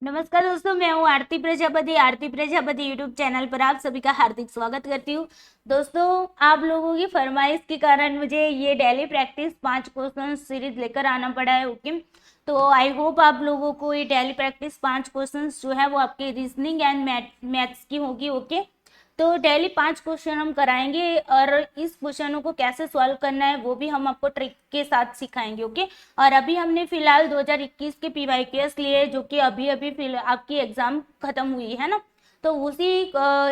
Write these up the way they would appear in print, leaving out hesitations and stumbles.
नमस्कार दोस्तों, मैं हूँ आरती प्रजापति यूट्यूब चैनल पर आप सभी का हार्दिक स्वागत करती हूँ। दोस्तों, आप लोगों की फरमाइश के कारण मुझे ये डेली प्रैक्टिस 5 क्वेश्चन सीरीज लेकर आना पड़ा है। ओके, तो आई होप आप लोगों को ये डेली प्रैक्टिस 5 क्वेश्चन जो है वो आपके रीजनिंग एंड मैथ्स की होगी। ओके, तो डेली 5 क्वेश्चन हम कराएंगे और इस क्वेश्चनों को कैसे सॉल्व करना है वो भी हम आपको ट्रिक के साथ सिखाएंगे। ओके, और अभी हमने फिलहाल 2021 के PYQs लिए जो कि अभी आपकी एग्जाम खत्म हुई है ना, तो उसी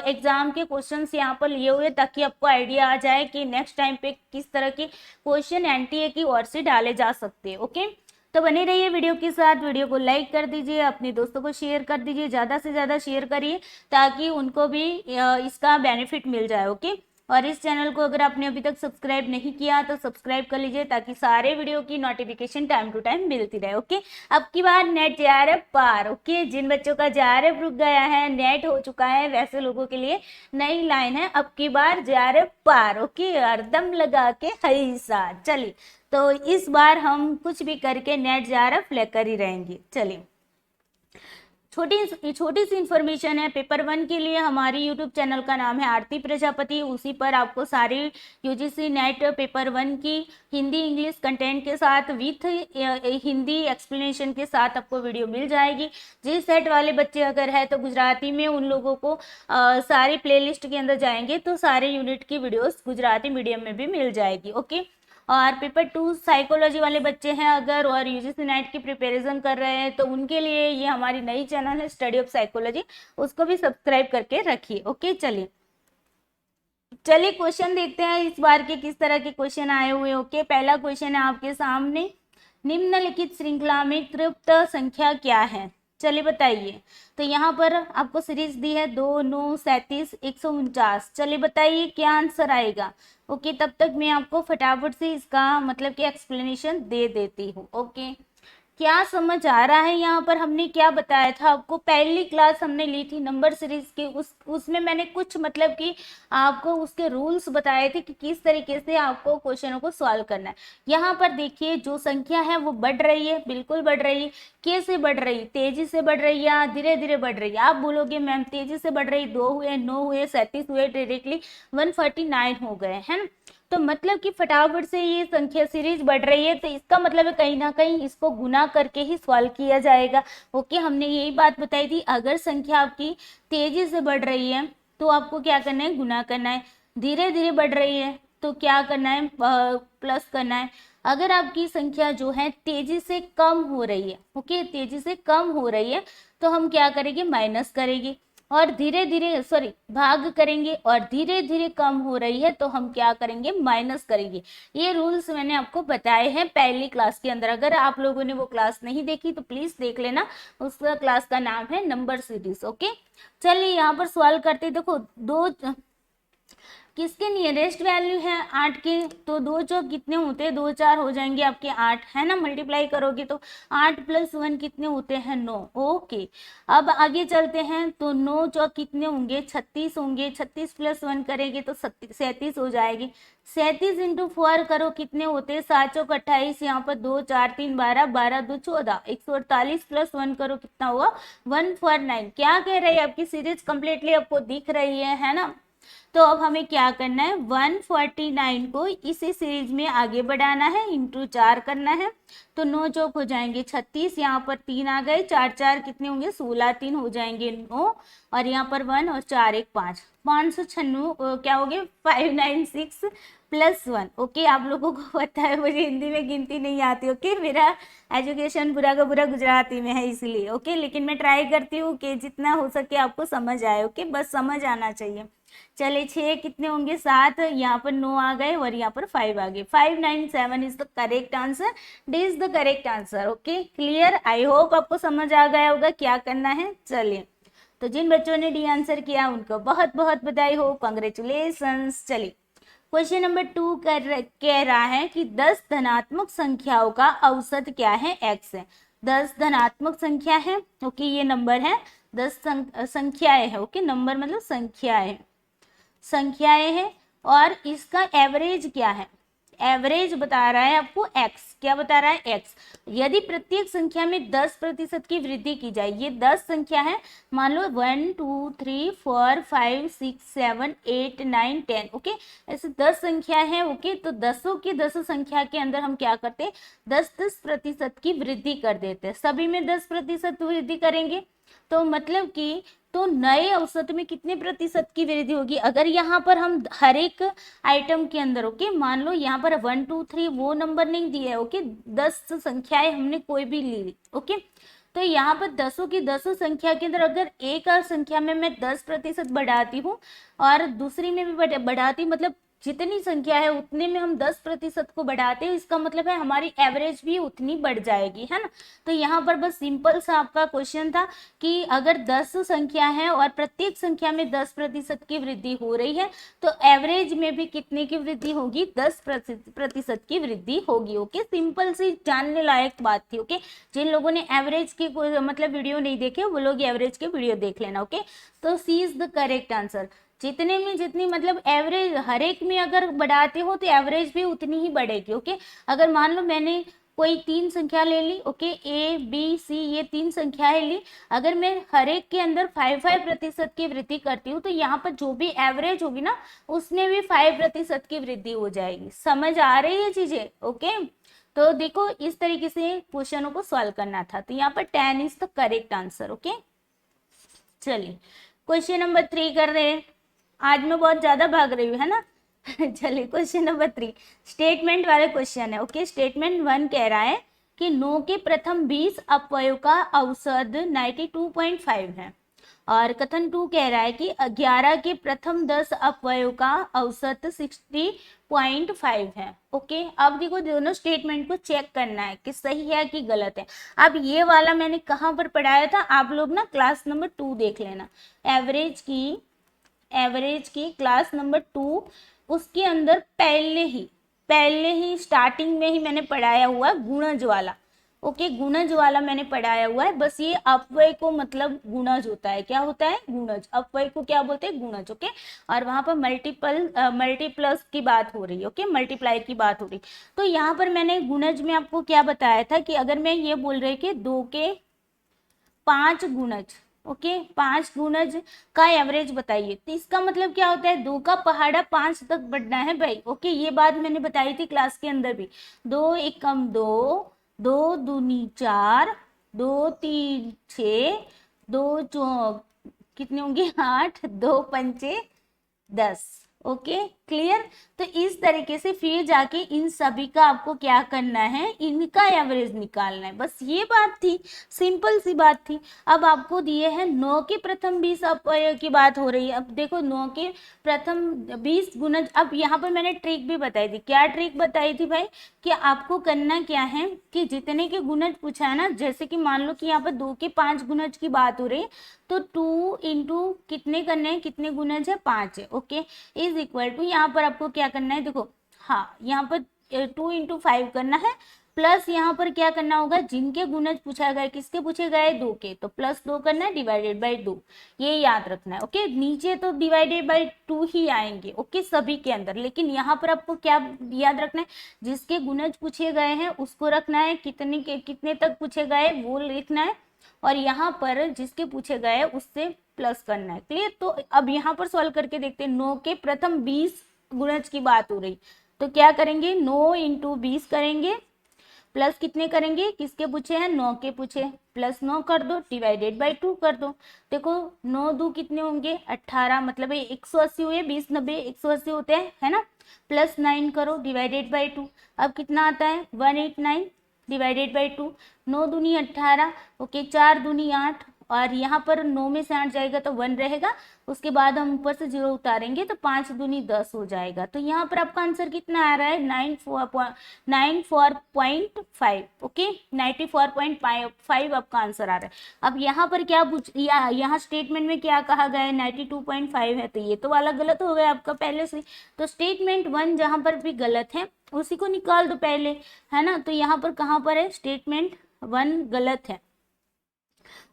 एग्जाम के क्वेश्चंस यहाँ पर लिए हुए ताकि आपको आइडिया आ जाए कि नेक्स्ट टाइम पे किस तरह के क्वेश्चन NTA की ओर से डाले जा सकते हैं। ओके, तो बने रहिए वीडियो के साथ। वीडियो को लाइक कर दीजिए, अपने दोस्तों को शेयर कर दीजिए, ज़्यादा से ज़्यादा शेयर करिए ताकि उनको भी इसका बेनिफिट मिल जाए। ओके, और इस चैनल को अगर आपने अभी तक सब्सक्राइब नहीं किया तो सब्सक्राइब कर लीजिए ताकि सारे वीडियो की नोटिफिकेशन टाइम टू टाइम मिलती रहे। ओके, अब की बार नेट JRF पार। ओके, जिन बच्चों का JRF रुक गया है, नेट हो चुका है, वैसे लोगों के लिए नई लाइन है, अब की बार JRF पार। ओके, हरदम लगा के हई सा। चलिए, तो इस बार हम कुछ भी करके नेट JRF लेकर ही रहेंगे। चलिए, छोटी सी इंफॉर्मेशन है। पेपर 1 के लिए हमारी यूट्यूब चैनल का नाम है आरती प्रजापति। उसी पर आपको सारी UGC नेट पेपर 1 की हिंदी इंग्लिश कंटेंट के साथ विथ हिंदी एक्सप्लेनेशन के साथ आपको वीडियो मिल जाएगी। जिस सेट वाले बच्चे अगर है तो गुजराती में उन लोगों को सारी प्लेलिस्ट के अंदर जाएंगे तो सारे यूनिट की वीडियोस गुजराती मीडियम में भी मिल जाएगी। ओके, और पेपर 2 साइकोलॉजी वाले बच्चे हैं अगर और UGC नेट की प्रिपरेशन कर रहे हैं तो उनके लिए ये हमारी नई चैनल है स्टडी ऑफ साइकोलॉजी, उसको भी सब्सक्राइब करके रखिए। ओके, चलिए क्वेश्चन देखते हैं इस बार के किस तरह के क्वेश्चन आए हुए। ओके, पहला क्वेश्चन है आपके सामने, निम्नलिखित श्रृंखला में तृप्त संख्या क्या है? चलिए बताइए। तो यहाँ पर आपको सीरीज दी है 2, 9, 37, 149। चलिए बताइए क्या आंसर आएगा। ओके, तब तक मैं आपको फटाफट से इसका मतलब कि एक्सप्लेनेशन दे देती हूँ। ओके, क्या समझ आ रहा है? यहाँ पर हमने क्या बताया था आपको, पहली क्लास हमने ली थी नंबर सीरीज की, उसमें मैंने कुछ मतलब कि आपको उसके रूल्स बताए थे कि किस तरीके से आपको क्वेश्चनों को सॉल्व करना है। यहाँ पर देखिए जो संख्या है वो बढ़ रही है, बिल्कुल बढ़ रही है। कैसे बढ़ रही है? तेजी से बढ़ रही है या धीरे धीरे बढ़ रही है? आप बोलोगे मैम तेजी से बढ़ रही, 2 हुए, 9 हुए, 37 हुए, डायरेक्टली 149 हो गए, है ना। तो मतलब कि फटाफट से ये संख्या सीरीज बढ़ रही है तो इसका मतलब है कहीं ना कहीं इसको गुना करके ही सॉल्व किया जाएगा। ओके, हमने यही बात बताई थी, अगर संख्या आपकी तेजी से बढ़ रही है तो आपको क्या करना है? गुना करना है। धीरे धीरे बढ़ रही है तो क्या करना है? प्लस करना है। अगर आपकी संख्या जो है तेजी से कम हो रही है, ओके, तेजी से कम हो रही है तो हम क्या करेंगे? माइनस करेंगे। और धीरे धीरे भाग करेंगे और धीरे धीरे कम हो रही है तो हम क्या करेंगे? माइनस करेंगे। ये रूल्स मैंने आपको बताए हैं पहली क्लास के अंदर। अगर आप लोगों ने वो क्लास नहीं देखी तो प्लीज देख लेना, उसका क्लास का नाम है नंबर सीरीज। ओके, चलिए यहाँ पर सवाल करते देखो, दो किसके नियरेस्ट वैल्यू है 8 के, तो 2 चौक कितने होते हैं? 2 4 हो जाएंगे आपके 8, है ना। मल्टीप्लाई करोगे तो 8 + 1 कितने होते हैं? 9। ओके, अब आगे चलते हैं तो 9 चौक कितने होंगे? 36 होंगे। 36 + 1 करेंगे तो 37 हो जाएगी। 37 × 4 करो कितने होते हैं? 7 चौक 28, यहाँ पर 2 4 3 12, 12 2 14, 148 + 1 करो कितना हुआ? 149। क्या कह रही है? आपकी सीरीज कंप्लीटली आपको दिख रही है ना। तो अब हमें क्या करना है? 149 को इसी सीरीज में आगे बढ़ाना है, इंटू 4 करना है। तो 9 चौक हो जाएंगे 36, यहाँ पर 3 आ गए, 4 4 कितने होंगे? 16, 3 हो जाएंगे 9, और यहाँ पर 1 और 4 1 5, 596 क्या हो गए? 596 + 1। ओके, आप लोगों को पता है मुझे हिंदी में गिनती नहीं आती। ओके, मेरा एजुकेशन पूरा का पूरा गुजराती में है इसलिए। ओके, लेकिन मैं ट्राई करती हूँ कि जितना हो सके आपको समझ आए। ओके, बस समझ आना चाहिए। चले 6 कितने होंगे? 7, यहाँ पर 9 आ गए और यहाँ पर 5 आ गए। 597 is the correct answer. D is the correct answer. Okay, clear? I hope आपको समझ आ गया होगा क्या करना है। चलिए, तो जिन बच्चों ने डी आंसर किया उनको बहुत बहुत बधाई हो, कॉन्ग्रेचुलेशंस। चलिए, क्वेश्चन नंबर 2 कह रहा है कि 10 धनात्मक संख्याओं का औसत क्या है? x है। 10 धनात्मक संख्या है। ओके, ये नंबर है। 10 संख्याएं है। ओके, नंबर मतलब संख्याएं हैं और इसका एवरेज क्या है? एवरेज बता रहा है आपको x, क्या बता रहा है x। यदि प्रत्येक संख्या में 10% की वृद्धि की जाए, ये 10 संख्या है, मान लो 1 2 3 4 5 6 7 8 9 10, ओके, ऐसे 10 संख्या है, ओके। तो दसों की दसों संख्या के अंदर हम क्या करते हैं, 10% की वृद्धि कर देते हैं। सभी में 10% वृद्धि करेंगे तो मतलब कि तो नए औसत में कितने प्रतिशत की वृद्धि होगी। अगर यहाँ पर हम हर एक आइटम के अंदर, ओके, मान लो यहाँ पर 1 2 3 वो नंबर नहीं दिया है, ओके, 10 संख्याएं हमने कोई भी ली, ओके। तो यहाँ पर दसों की दसों संख्या के अंदर अगर एक संख्या में मैं 10% बढ़ाती हूँ और दूसरी में भी बढ़ाती, मतलब जितनी संख्या है उतने में हम 10% को बढ़ाते हैं, इसका मतलब है हमारी एवरेज भी उतनी बढ़ जाएगी, है ना। तो यहाँ पर बस सिंपल सा आपका क्वेश्चन था कि अगर 10 संख्या है और प्रत्येक संख्या में 10% की वृद्धि हो रही है तो एवरेज में भी कितने की वृद्धि होगी, 10% की वृद्धि होगी, ओके। सिंपल सी जानने लायक बात थी, ओके। जिन लोगों ने एवरेज के मतलब वीडियो नहीं देखे वो लोग एवरेज के वीडियो देख लेना, ओके। तो सी इज द करेक्ट आंसर। जितने में जितनी मतलब एवरेज हर एक में अगर बढ़ाते हो तो एवरेज भी उतनी ही बढ़ेगी, ओके। अगर मान लो मैंने कोई 3 संख्या ले ली, ओके, ए बी सी, ये 3 संख्याएं ली, अगर मैं हर एक के अंदर 5% की वृद्धि करती हूँ तो यहाँ पर जो भी एवरेज होगी ना उसमें भी 5% की वृद्धि हो जाएगी। समझ आ रही है चीजें, ओके। तो देखो इस तरीके से क्वेश्चनों को सॉल्व करना था। तो यहाँ पर 10 is the correct answer, okay. चलिए क्वेश्चन नंबर 3 कर रहे हैं। आज मैं बहुत ज्यादा भाग रही हूँ, है ना। चलिए क्वेश्चन नंबर 3 स्टेटमेंट वाले क्वेश्चन है, ओके। स्टेटमेंट 1 कह रहा है कि 9 के प्रथम 20 अपव्ययों का औसत 92.5 है और कथन 2 कह रहा है कि 11 के प्रथम 10 अपव्ययों का औसत 60.5 है, ओके। अब देखो दोनों स्टेटमेंट को चेक करना है कि सही है कि गलत है। अब ये वाला मैंने कहाँ पर पढ़ाया था, आप लोग ना क्लास नंबर 2 देख लेना, एवरेज की क्लास नंबर 2, उसके अंदर पहले ही स्टार्टिंग में ही मैंने पढ़ाया हुआ है गुणज वाला, ओके। गुणज वाला मैंने पढ़ाया हुआ है। बस ये अपव्यय को मतलब गुणज होता है, क्या होता है, गुणज। अपव्यय को क्या बोलते हैं, गुणज, ओके। और वहां पर मल्टीप्लस की बात हो रही है, ओके, मल्टीप्लाई की बात हो रही। तो यहाँ पर मैंने गुणज में आपको क्या बताया था कि अगर मैं ये बोल रही कि 2 के 5 गुणज, ओके, 5 गुणज का एवरेज बताइए, तो इसका मतलब क्या होता है, 2 का पहाड़ा 5 तक बढ़ना है भाई, ओके। ये बात मैंने बताई थी क्लास के अंदर भी। 2 एकम 2, 2 दूनी 4, 2 3 6, 2 कितने होंगे 8, 2 पंचे 10, ओके, क्लियर। तो इस तरीके से फिर जाके इन सभी का आपको क्या करना है, इनका एवरेज निकालना है। बस ये बात थी, सिंपल सी बात थी। अब आपको दिए हैं 9 के प्रथम 20 अपव्यय की बात हो रही है। अब देखो 9 के प्रथम 20 गुणज, अब यहाँ पर मैंने ट्रिक भी बताई थी। क्या ट्रिक बताई थी भाई, कि आपको करना क्या है कि जितने के गुणज पूछा है ना, जैसे कि मान लो कि यहाँ पर 2 के 5 गुणज की बात हो रही है तो 2 इंटू कितने करने हैं, कितने गुणज है, 5 है, ओके, इज इक्वल टू, यहाँ पर आपको क्या करना है, देखो हाँ, यहाँ पर 2 इंटू 5 करना है, प्लस यहाँ पर क्या करना होगा, जिनके गुणज पूछा गया, किसके पूछे गए, 2 के, तो प्लस 2 करना है, डिवाइडेड बाई 2, ये याद रखना है, ओके। नीचे तो डिवाइडेड बाई 2 ही आएंगे, ओके, सभी के अंदर, लेकिन यहाँ पर आपको क्या याद रखना है, जिसके गुणज पूछे गए हैं उसको रखना है, कितने तक पूछे गए वो लिखना है, और यहाँ पर जिसके पूछे गए उससे प्लस करना है, क्लियर। तो अब यहाँ पर सॉल्व करके देखते हैं। 9 के प्रथम 20 गुणज की बात हो रही, तो क्या करेंगे, 9 इंटू 20 करेंगे, प्लस कितने करेंगे, किसके पूछे हैं, 9 के पूछे, प्लस 9 कर दो, डिवाइडेड बाई 2 कर दो। देखो 9 2 कितने होंगे, 18, मतलब 180 हुए, 20 90 180 होते हैं, है ना। प्लस 9 करो, डिवाइडेड बाई 2, अब कितना आता है, 189 डिवाइडेड बाई 2, 9 दूनी 18, ओके, 4 दूनी 8, और यहाँ पर 9 में से 8 जाएगा तो 1 रहेगा, उसके बाद हम ऊपर से 0 उतारेंगे तो 5 दूनी 10 हो जाएगा। तो यहाँ पर आपका आंसर कितना आ रहा है, 94.5, ओके, 94.5 आपका आंसर आ रहा है। अब यहाँ पर क्या यहाँ स्टेटमेंट में क्या कहा गया है, 92.5 है, तो ये तो वाला गलत हो गया आपका पहले से। तो स्टेटमेंट 1 जहाँ पर भी गलत है उसी को निकाल दो पहले, है ना। तो यहाँ पर कहाँ पर है, स्टेटमेंट 1 गलत है,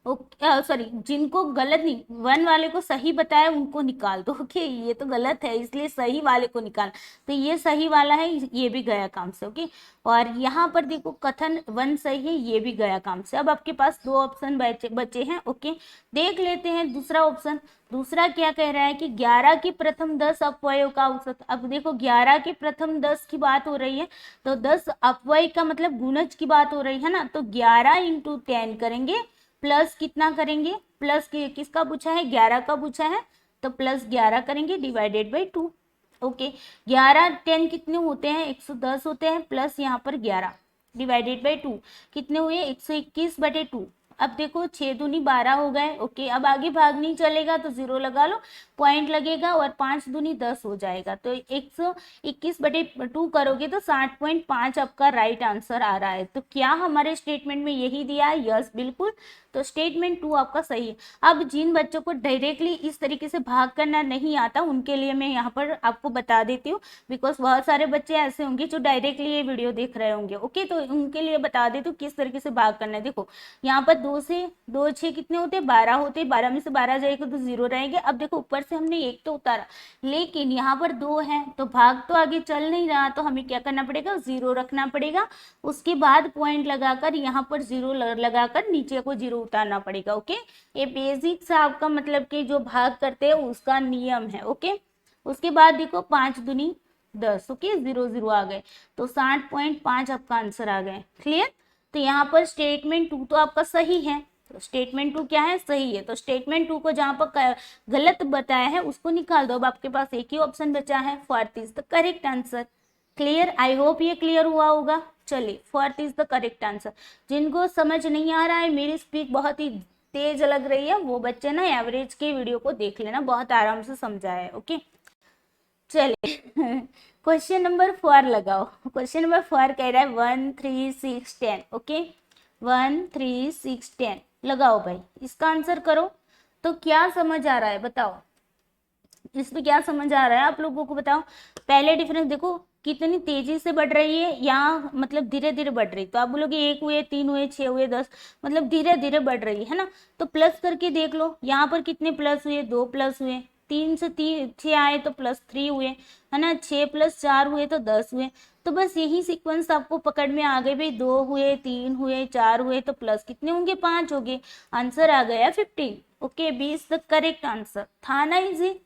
ओके सॉरी, जिनको गलत नहीं, वन वाले को सही बताया उनको निकाल दो। ओके ये तो गलत है इसलिए सही वाले को निकाल, तो ये सही वाला है, ये भी गया काम से। ओके और यहाँ पर देखो कथन वन सही है, ये भी गया काम से। अब आपके पास दो ऑप्शन बचे हैं। ओके देख लेते हैं दूसरा ऑप्शन। दूसरा क्या कह रहा है कि 11 की प्रथम 10 अपव्ययों का औसत। अब देखो 11 की प्रथम 10 की बात हो रही है, तो 10 अपव्यय का मतलब गुणज की बात हो रही है ना, तो 11 इंटू 10 करेंगे, प्लस कितना करेंगे, प्लस किसका पूछा है, 11 का पूछा है, तो प्लस 11 करेंगे डिवाइडेड बाई 2। ओके 11 10 कितने होते हैं, 110 होते हैं, प्लस यहाँ पर 11 डिवाइडेड बाई 2 कितने हुए, 121/2। अब देखो 6 दूनी 12 हो गए। ओके अब आगे भाग नहीं चलेगा तो 0 लगा लो, पॉइंट लगेगा, और 5 दूनी 10 हो जाएगा, तो 121/2 करोगे तो 60.5 आपका राइट आंसर आ रहा है। तो क्या हमारे स्टेटमेंट में यही दिया है, यस बिल्कुल, तो स्टेटमेंट 2 आपका सही है। अब जिन बच्चों को डायरेक्टली इस तरीके से भाग करना नहीं आता उनके लिए मैं यहाँ पर आपको बता देती हूँ, बिकॉज बहुत सारे बच्चे ऐसे होंगे जो डायरेक्टली ये वीडियो देख रहे होंगे। ओके तो उनके लिए बता देती हूँ किस तरीके से भाग करना है। देखो यहाँ पर 2 से 2 6 कितने होते हैं, 12 होते हैं, 12 में से 12 जाएगा तो 0 रहेंगे। अब देखो ऊपर से हमने 1 तो उतारा, लेकिन यहाँ पर 2 है तो भाग तो आगे चल नहीं रहा, तो हमें क्या करना पड़ेगा, 0 रखना पड़ेगा, उसके बाद पॉइंट लगाकर यहाँ पर 0 लगाकर नीचे को 0 उतारना पड़ेगा। ओके ये बेसिक सा आपका मतलब कि जो भाग करते हैं उसका नियम है। ओके उसके बाद देखो 5 दूनी 10। ओके 0 0 आ गए, तो 60.5 आपका आंसर आ गए। क्लियर, तो यहाँ पर स्टेटमेंट 2 तो आपका सही है, तो स्टेटमेंट 2 क्या है, सही है। तो स्टेटमेंट 2 को जहाँ पर गलत बताया है उसको निकाल दो। अब आपके पास एक ही ऑप्शन बचा है, fourth is the correct answer. Clear, I hope ये क्लियर हुआ होगा। चलिए fourth is the correct answer. जिनको समझ नहीं आ रहा है, मेरी स्पीच बहुत ही तेज लग रही है, वो बच्चे ना एवरेज के वीडियो को देख लेना, बहुत आराम से समझा है। ओके चलिए क्वेश्चन नंबर 4 लगाओ। क्वेश्चन नंबर 4 कह रहा है 1 3 6 10। ओके 1 3 6 10 लगाओ भाई, इसका आंसर करो। तो क्या समझ आ रहा है बताओ, इसमें क्या समझ आ रहा है आप लोगों को बताओ। पहले डिफरेंस देखो कितनी तेजी से बढ़ रही है, या मतलब धीरे धीरे बढ़ रही, तो आप बोलोगे 1 हुए 3 हुए 6 हुए 10, मतलब धीरे धीरे बढ़ रही है ना। तो प्लस करके देख लो, यहाँ पर कितने प्लस हुए, 2 प्लस हुए, 3 से 6 आए तो +3 हुए, है ना, 6 + 4 हुए तो 10 हुए। तो बस यही सीक्वेंस आपको पकड़ में आ गए भाई, 2 हुए 3 हुए 4 हुए तो प्लस कितने होंगे, 5 हो गए, आंसर आ गया 15। ओके 20 द करेक्ट आंसर था ना इजी।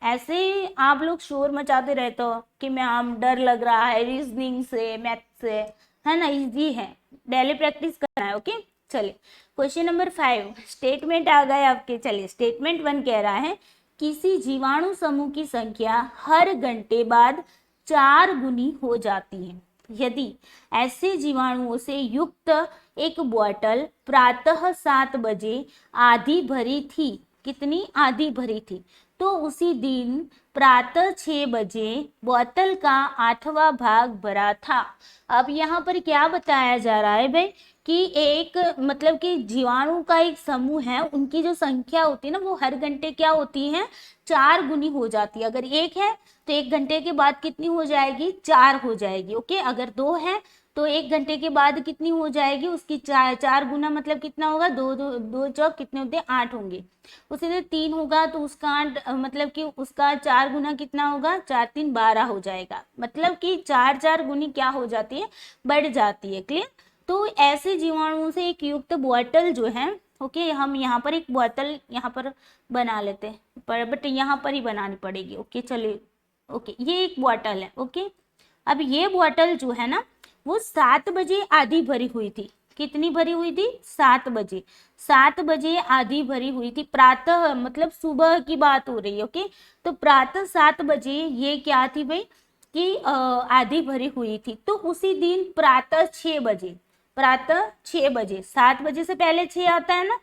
ऐसे ही आप लोग शोर मचाते रहते हो कि मैम डर लग रहा है रीजनिंग से, मैथ से, है ना, इजी है, डेली प्रैक्टिस करना है। ओके चलिए क्वेश्चन नंबर 5 स्टेटमेंट आ गए आपके। चलिए स्टेटमेंट 1 कह रहा है किसी जीवाणु समूह की संख्या हर घंटे बाद 4 गुनी हो जाती है यदि ऐसे जीवाणुओं से युक्त एक बोतल प्रातः 7 बजे आधी भरी थी। कितनी आधी भरी थी, तो उसी दिन प्रातः 6 बजे बोतल का 8वां भाग भरा था। अब यहाँ पर क्या बताया जा रहा है भाई कि एक मतलब कि जीवाणु का एक समूह है, उनकी जो संख्या होती है ना वो हर घंटे क्या होती है, 4 गुनी हो जाती है। अगर 1 है तो 1 घंटे के बाद कितनी हो जाएगी, 4 हो जाएगी। ओके अगर 2 है तो 1 घंटे के बाद कितनी हो जाएगी, उसकी 4 गुना मतलब कितना होगा, 2 2 2 चौक कितने होते हैं, 8 होंगे। उसी तरह 3 होगा तो उसका 8 मतलब कि उसका 4 गुना कितना होगा, 4 3 12 हो जाएगा। मतलब कि 4 4 गुनी क्या हो जाती है, बढ़ जाती है। क्लियर, तो ऐसे जीवाणुओं से एक युक्त बोतल जो है, ओके हम यहाँ पर एक बोतल यहाँ पर बना लेते हैं, पर बट यहाँ पर ही बनानी पड़ेगी। ओके चलिए, ओके ये एक बोतल है। ओके अब ये बोतल जो है ना वो 7 बजे आधी भरी हुई थी। कितनी भरी हुई थी, 7 बजे, 7 बजे आधी भरी हुई थी। प्रातः मतलब सुबह की बात हो रही है। ओके तो प्रातः 7 बजे ये क्या थी भाई कि आधी भरी हुई थी। तो उसी दिन प्रातः 6 बजे, प्रातः 6 बजे, 7 बजे से पहले 6 आता है ना,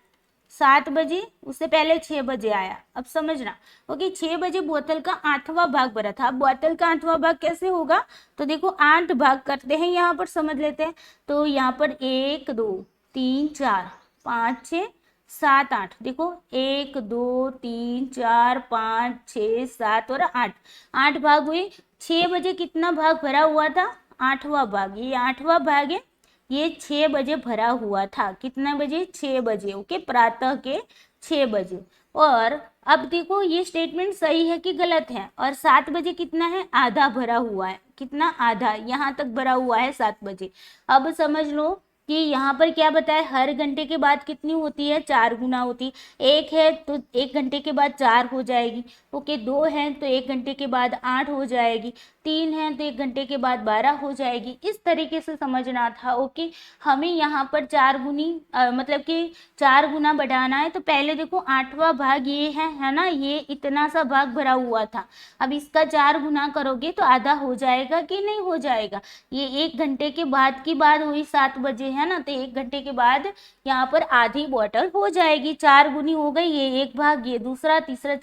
7 बजे उससे पहले 6 बजे आया। अब समझना, ओके 6 बजे बोतल का 8वां भाग भरा था। अब बोतल का 8वां भाग कैसे होगा, तो देखो 8 भाग करते हैं, यहाँ पर समझ लेते हैं। तो यहाँ पर 1 2 3 4 5 6 7 8, देखो 1 2 3 4 5 6 7 और 8, 8 भाग हुए। 6 बजे कितना भाग भरा हुआ था, 8वां भाग, ये 8वां भाग है। ये 6 बजे भरा हुआ था। कितना बजे? 6 बजे। ओके, प्रातः के 6 बजे। और अब देखो ये स्टेटमेंट सही है कि गलत है। और 7 बजे कितना है? आधा भरा हुआ है। कितना? आधा। यहाँ तक भरा हुआ है 7 बजे। अब समझ लो कि यहाँ पर क्या बताया, हर घंटे के बाद कितनी होती है? 4 गुना होती। एक है तो 1 घंटे के बाद 4 हो जाएगी। ओके, 2 है तो 1 घंटे के बाद 8 हो जाएगी। 3 है तो 1 घंटे के बाद 12 हो जाएगी। इस तरीके से समझना था। ओके, हमें यहाँ पर 4 गुनी मतलब कि 4 गुना बढ़ाना है। तो पहले देखो 8वां भाग ये है ना, ये इतना सा भाग भरा हुआ था। अब इसका 4 गुना करोगे तो आधा हो जाएगा कि नहीं हो जाएगा? ये 1 घंटे के बाद की बात हुई, 7 बजे है ना, तो 1 घंटे के बाद यहाँ पर आधी बॉटल हो जाएगी। 4 गुनी हो गई, ये एक भाग, ये दूसरा, तीसरा,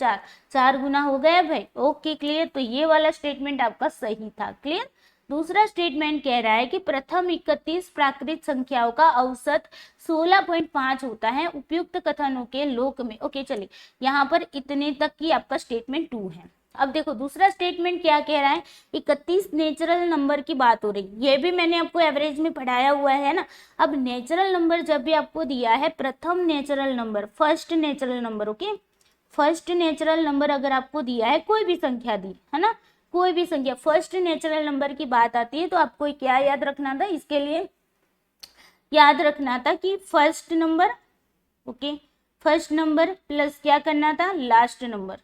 4 गुना हो गया भाई। Okay, clear. तो ये वाला स्टेटमेंट आपका सही था। क्लियर। दूसरा स्टेटमेंट कह रहा है कि प्रथम 31 प्राकृत संख्याओं का औसत 16.5 होता है उपयुक्त कथनों के लोक में। ओके, चलिए यहाँ पर इतने तक की आपका स्टेटमेंट 2 है। अब देखो दूसरा स्टेटमेंट क्या कह रहा है, 31 नेचुरल नंबर की बात हो रही। ये भी मैंने आपको एवरेज में पढ़ाया हुआ है ना। अब नेचुरल नंबर जब भी आपको दिया है, प्रथम natural number, first natural number, okay, first natural number अगर आपको दिया है, कोई भी संख्या दी है ना, कोई भी संख्या, फर्स्ट नेचुरल नंबर की बात आती है तो आपको क्या याद रखना था? इसके लिए याद रखना था कि first number, okay, first number plus क्या करना था? Last number,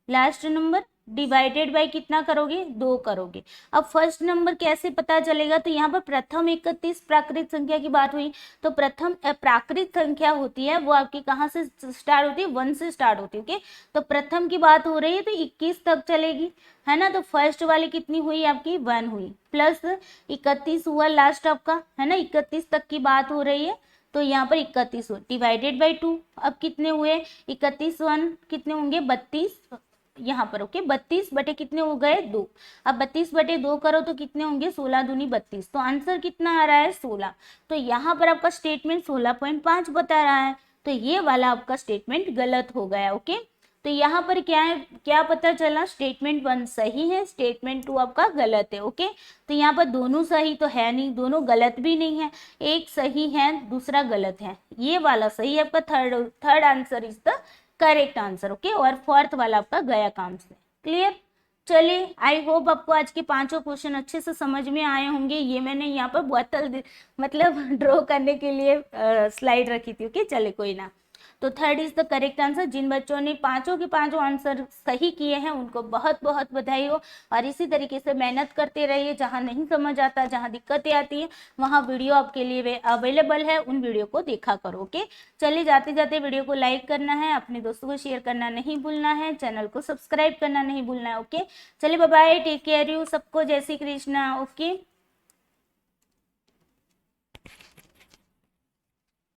last number divided by कितना करोगे? 2 करोगे। अब फर्स्ट नंबर कैसे पता चलेगा? तो यहाँ पर प्रथम 31 प्राकृत संख्या की बात हुई, तो प्रथम प्राकृत संख्या होती है वो आपकी कहाँ से स्टार्ट होती है? 1 से स्टार्ट होती है। ओके, तो प्रथम की बात हो रही है तो 21 तक चलेगी, है ना। तो फर्स्ट वाली कितनी हुई आपकी? 1 हुई, प्लस 31 हुआ लास्ट आपका, है ना। 31 तक की बात हो रही है तो यहाँ पर 31 हुआ, डिवाइडेड बाई 2। अब कितने हुए? 31 1 कितने होंगे? 32 यहाँ पर। ओके, 32 बटे कितने हो गए? 2। अब 32 बटे 2 करो तो कितने होंगे? 16 दूनी 32। तो आंसर कितना आ रहा है? 16। तो यहाँ पर आपका स्टेटमेंट 16.5 बता रहा है। तो ये वाला आपका स्टेटमेंट गलत हो गया। ओके, तो यहाँ पर क्या है, क्या पता चला? स्टेटमेंट 1 सही है, स्टेटमेंट 2 आपका गलत है। ओके, तो यहाँ पर दोनों सही तो है नहीं, दोनों गलत भी नहीं है, एक सही है दूसरा गलत है। ये वाला सही है आपका, third answer is the correct answer. Okay, और फोर्थ वाला आपका गया काम से। क्लियर। चलिए, आई होप आपको आज के 5 क्वेश्चन अच्छे से समझ में आए होंगे। ये मैंने यहाँ पर बोतल मतलब ड्रॉ करने के लिए स्लाइड रखी थी। ओके, चले कोई ना। तो third is the correct answer. जिन बच्चों ने 5 के 5 आंसर सही किए हैं उनको बहुत बहुत बधाई हो। और इसी तरीके से मेहनत करते रहिए। जहां नहीं समझ आता, जहां दिक्कतें आती है, वहां वीडियो आपके लिए अवेलेबल है, उन वीडियो को देखा करो। ओके, चलिए जाते जाते वीडियो को लाइक करना है, अपने दोस्तों को शेयर करना नहीं भूलना है, चैनल को सब्सक्राइब करना नहीं भूलना है। ओके, चलिए bye bye, take care you, सबको जय श्री कृष्णा। ओके।